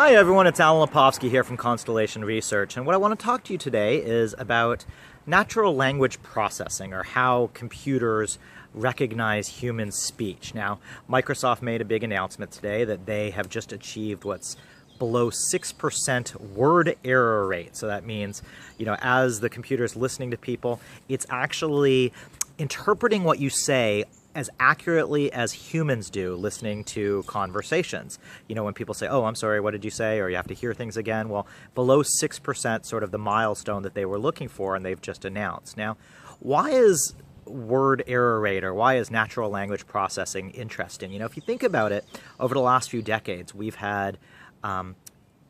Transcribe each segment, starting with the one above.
Hi everyone, it's Alan Lepofsky here from Constellation Research, and what I want to talk to you today is about natural language processing, or how computers recognize human speech. Now, Microsoft made a big announcement today that they have just achieved what's below 6% word error rate. So that means, as the computer is listening to people, it's actually interpreting what you say as accurately as humans do listening to conversations. When people say, oh, I'm sorry, what did you say? Or you have to hear things again. Well, below 6%, sort of the milestone that they were looking for, and they've just announced. Now, why is word error rate, or why is natural language processing interesting? If you think about it, over the last few decades, we've had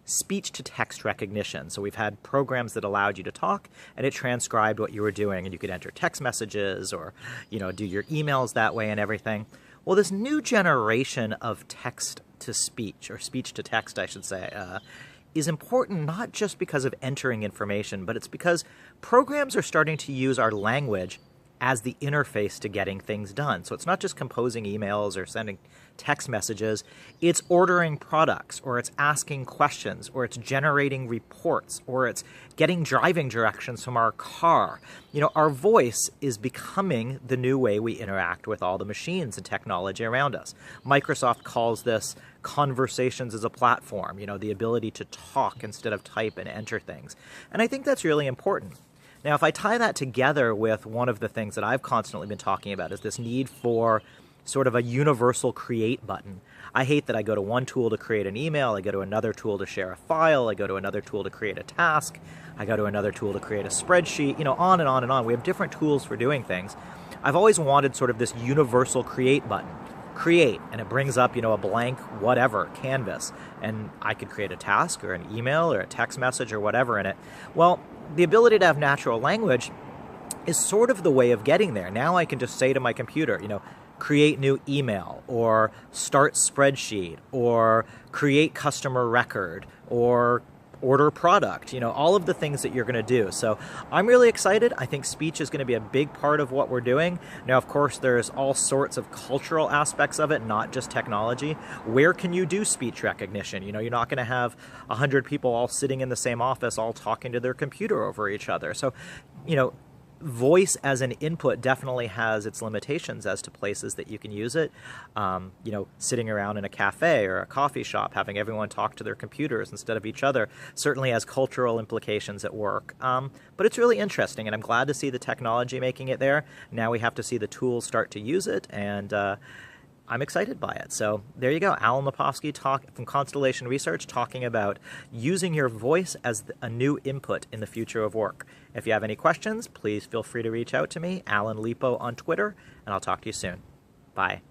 speech-to-text recognition. So we've had programs that allowed you to talk, and it transcribed what you were doing, and you could enter text messages or, do your emails that way and everything. Well, this new generation of text-to-speech, or speech-to-text, I should say, is important not just because of entering information, but it's because programs are starting to use our language as the interface to getting things done. So it's not just composing emails or sending text messages, it's ordering products, or it's asking questions, or it's generating reports, or it's getting driving directions from our car. Our voice is becoming the new way we interact with all the machines and technology around us. Microsoft calls this conversations as a platform, the ability to talk instead of type and enter things. And I think that's really important. Now, if I tie that together with one of the things that I've constantly been talking about is this need for sort of a universal create button. I hate that I go to one tool to create an email, I go to another tool to share a file, I go to another tool to create a task, I go to another tool to create a spreadsheet, on and on and on. We have different tools for doing things. I've always wanted sort of this universal create button. Create, and it brings up, a blank whatever, canvas, and I could create a task or an email or a text message or whatever in it. Well, the ability to have natural language is sort of the way of getting there. Now I can just say to my computer, create new email, or start spreadsheet, or create customer record, or order product, all of the things that you're going to do. So I'm really excited. I think speech is going to be a big part of what we're doing. Now, of course, there's all sorts of cultural aspects of it, not just technology. Where can you do speech recognition? You're not going to have 100 people all sitting in the same office, all talking to their computer over each other. So, voice as an input definitely has its limitations as to places that you can use it. Sitting around in a cafe or a coffee shop, having everyone talk to their computers instead of each other certainly has cultural implications at work. But it's really interesting, and I'm glad to see the technology making it there. Now we have to see the tools start to use it, and I'm excited by it. So there you go, Alan Lepofsky from Constellation Research, talking about using your voice as a new input in the future of work. If you have any questions, please feel free to reach out to me, Alan Lepo on Twitter, and I'll talk to you soon. Bye.